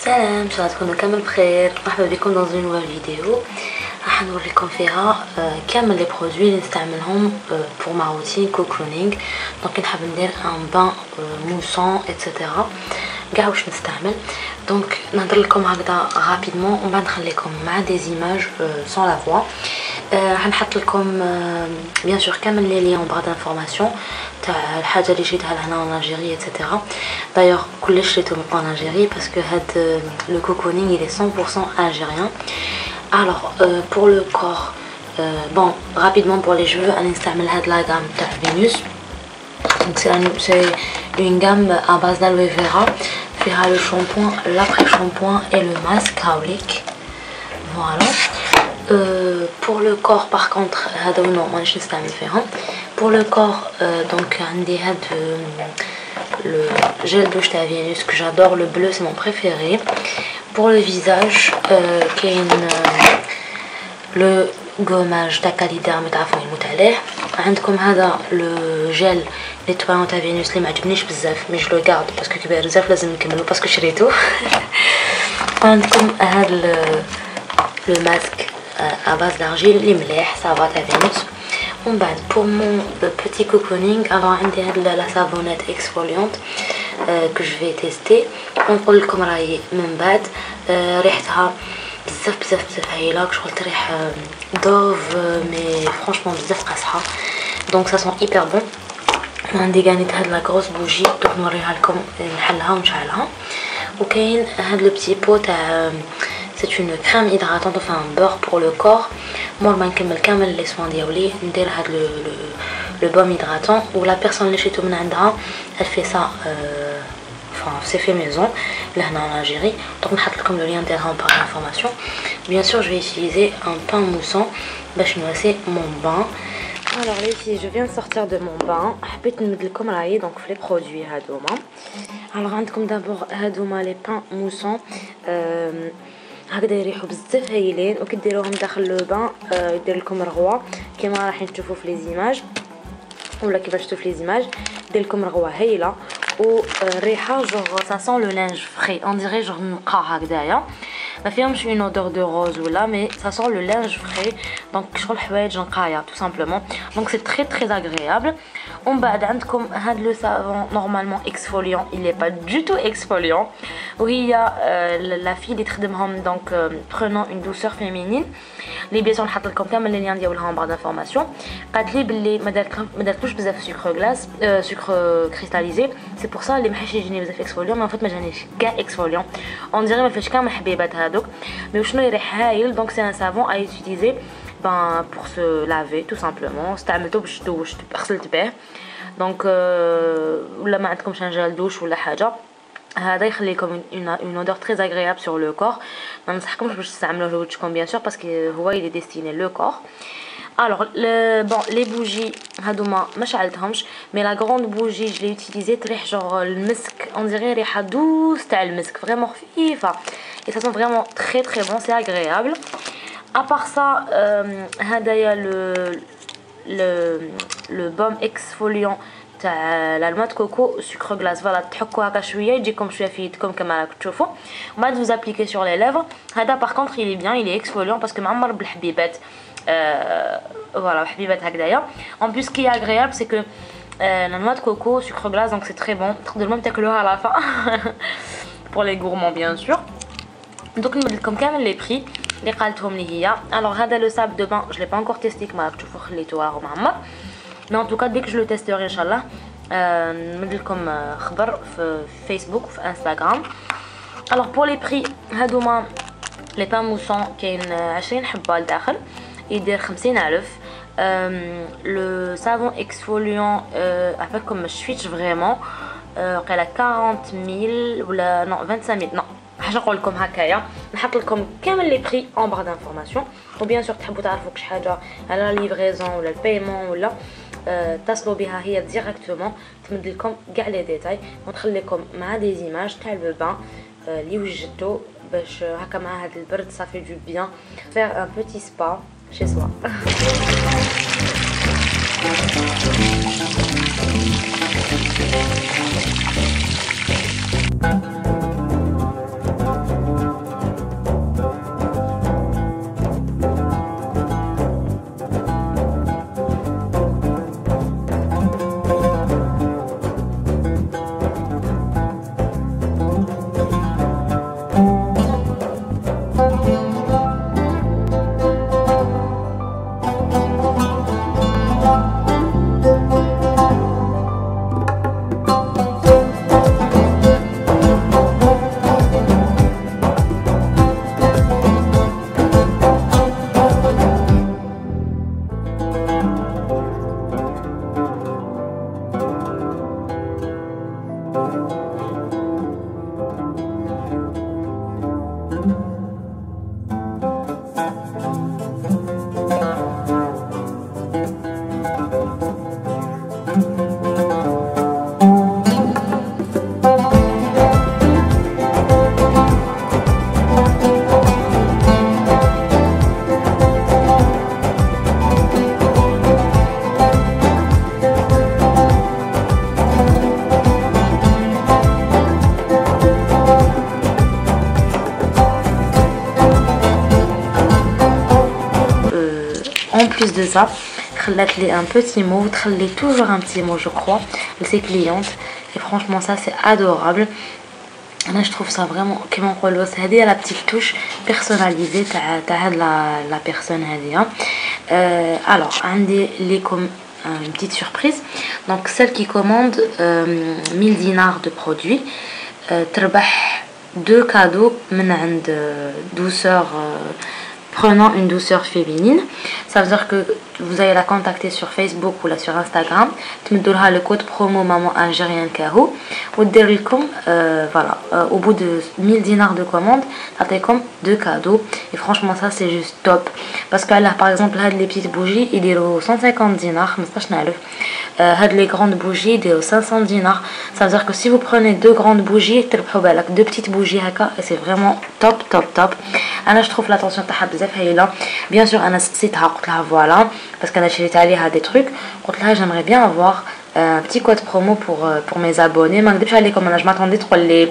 سلام، شو تكونوا كامل بخير. مرحبا بكم dans une nouvelle vidéo. راح نوريكم فيها كامل لي برودوي اللي نستعملهم pour ma routine cocooning. دونك نحب ندير ان بان موسون ايتترا كاع واش نستعمل. دونك نهضر لكم هكذا رابيدمون ومن بعد نخليكم مع دي زيماج سون لا فوا. راح نحط لكم بيان سور كامل لي ليون بار دانفورماسيون تاع الحاجه اللي شريتها لهنا en Algérie ايتترا. دايوغ كلش شريتهم en Algérie parce que هاد le cocooning il est 100% algérien. Alors pour le corps, bon rapidement pour les cheveux on نستعمل هاد la gamme تاع Venus. Donc c'est une gamme à base d'aloe vera. فيها le shampoing, l'après-shampoing et le masque هاوليك. Voilà. Pour le corps par contre هذا non مانيش نستعمل فيهم. Pour le corps donc عندي هاد le gel douche تاع Venus que j'adore, le bleu c'est mon préféré. Pour le visage كاين le gommage تاع كاليديرم تعرفوا يموت عليه. عندكم هذا لو جيل نيتويون تاع فينوس اللي ما عجبنيش بزاف مي جو لو غارد باسكو كبير بزاف لازم نكملو باسكو شريتو. عندكم هذا لو ماسك à base d'argile اللي مليح صافا تاع فينوس. ومن بعد pour mon petit cocooning alors عندي هاد لا savonnette exfoliante que je vais tester ونقول لكم رايي من بعد. ريحتها بزاف بزاف بزاف هايله شغل تريح دوف مي فرانشمون بزاف قاصحه دونك سا سون هيبر بون. عندي كانيت هاد لا غروس بوجي دوك نوريها لكم نحلها ونشعلها. وكاين هاد لو بتي بو تاع c'est une crème hydratante enfin un beurre pour le corps. moi ما نكمل كامل لي سوان ديالي ندير هاد le baume hydratant و la personne اللي شريتو من عندها elle fait ça enfin c'est fait maison là en Algérie. donc نحط لكم le lien derrière en barre d'information. bien sûr je vais utiliser un pain moussant باش نواسي mon bain. alors les filles je viens de sortir de mon bain. حبيت نمد لكم رايي donc في les produits هادوما. alors عندكم d'abord هادوما les pains moussants هكذا يريحوا بزاف هايلين وكديروهم داخل لو بان يدير لكم رغوه كما راح تشوفوا في لي زيماج ولا كيفاش تشوفوا في لي زيماج دير لكم رغوه هايله والريحه جوغ سا سون لو لانج فري اون ديري جوغ نقا هكذايا ما فيهمش اون اودور دو روز ولا مي سا سون لو لانج فري دونك شغل حوايج نقايه تو سامبلومون دونك سي تري تري اغريابل. ومن بعد عندكم هاد لو سافون نورمالمون اكسفوليون il est pas du tout exfoliant وهي لا في اللي تخدمهم دونك prenons une douceur féminine اللي بيان سور نحط لكم كامل لي ليان ديالها بعد انفورماسيون. قالت لي باللي ما دارتلوش بزاف سكر غلاس سكر كريستاليزي سي بور سا اللي ما حاش يجيني بزاف اكسفوليون مي ان فيت ما جانيش كاع اكسفوليون اون ديري ما فيهش كاع الحبيبات هذوك مي شنو يريح هايل. دونك سي ان سافون ا يوتيليزي ben pour se laver tout simplement. استعملته باش دوش غسلت به دونك ولا ما عندكمش ان جل دوش ولا حاجه هذا يخلي لكم une odeur très agréable sur le corps. ما ننصحكمش باش تستعملوه لوجهكم bien sûr parce que هو il est destiné le corps. alors bon les bougies هادوما ما شعلتهمش مي لا غروند بوجي je l'ai utilisé تريح جوغ المسك on dirait ريحه دوس تاع المسك فريمون خفيفه et ça sent vraiment très très bon c'est agréable. à part ça هدايا le baume exfoliant تاع لا نوع كوكو سكر غلاس فوالا تحكوا هكا شويه يجيكم شويه في يدكم كما راكم تشوفوا وبعد vous appliquez sur les lèvres. هذا par contre il est bien il est exfoliant parce que معمر بالحبيبات voilà حبيبات هكذايا. en plus ce qui est agréable c'est que la noix de coco sucre glace donc c'est très bon تقدروا même تاكلوها à la fin pour les gourmands bien sûr. donc نمد لكم كامل les prix اللي قالتهم لي هي. alors هذا لو ساب دو بان je l'ai pas encore testé كما راكم تشوفوا خليته راهو معمر mais en tout cas dès que je le testerai inchallah نمد لكم خبر في فيسبوك وفي انستغرام. alors pour les prix هادوما لي بان موسون كاين 20 حبه لداخل يدير 50,000. le savon exfoliant avec comme je suis vraiment قال 40,000 ولا non 25,000 non حاجه نقول لكم هكايا. نحط لكم كامل لي بري اون بار دانفورماسيون وبيان سور تحبوا تعرفوا كش حاجه على ليفريزون ولا البايمون ولا اتصلوا بها هي ديريكتومون تمد لكم كاع لي ديتاي ونخليكم مع دي زيماج تاع لو بان اللي وجدتو باش هكا مع هذا البرد صافي دو بيان فير ان بوتي سبا chez soi. En plus de ça, خلات لي un petit mot, تخلي toujours un petit mot je crois de ses clientes et franchement ça c'est adorable. Moi je trouve ça vraiment كيما نقولوا هذه la petite touche personnalisée تاع la personne هذه. Alors عندي ليكم une petite surprise. Donc celle qui commande 1000 dinars de produits تربح 2 cadeaux من عند douceur prenant une douceur féminine. Ça veut dire que vous allez la contacter sur Facebook ou là sur Instagram. Tu me donneras le code promo maman algérienne Kahou ou voilà au bout de 1000 dinars de commande t'as comme 2 cadeaux et franchement ça c'est juste top parce que là par exemple là les petites bougies ils diront 150 dinars les grandes bougies ils 500 dinars. Ça veut dire que si vous prenez 2 grandes bougies 2 petites bougies et c'est vraiment top. Je trouve l'attention تاعها بزاف هايله. Bien sûr انا نسيتها قلت لها voilà parce qu'elle a شريت عليها des trucs قلت لها j'aimerais bien avoir un petit code promo pour mes abonnés. ما نكذبش عليكم انا je m'attendais تقول لي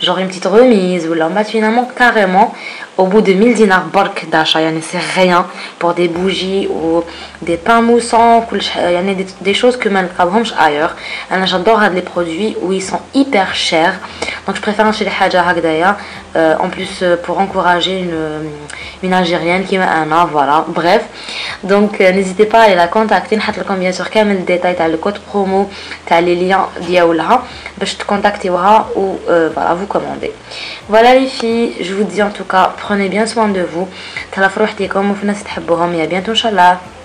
genre une petite remise ou là mais finalement carrément au bout de 1000 dinars برك d'achat يعني c'est rien pour des bougies ou des pains moussants يعني des choses que ما نلقاوهمش ailleurs. انا j'adore هاد les produits où ils sont hyper chers donc je préfère نشري حاجه هكذايا en plus pour encourager une algérienne qui m'a un an voilà bref donc n'hésitez pas à aller la contacter نحط لكم bien sûr كامل الديتاي تاع le code promo تاع les liens ديالها باش تكونتاكتيوها ou voilà vous commandez. Voilà les filles, je vous dis en tout cas prenez bien soin de vous. تهلاو في روحتكم وفي الناس تحبوهم. يا bientôt inchallah.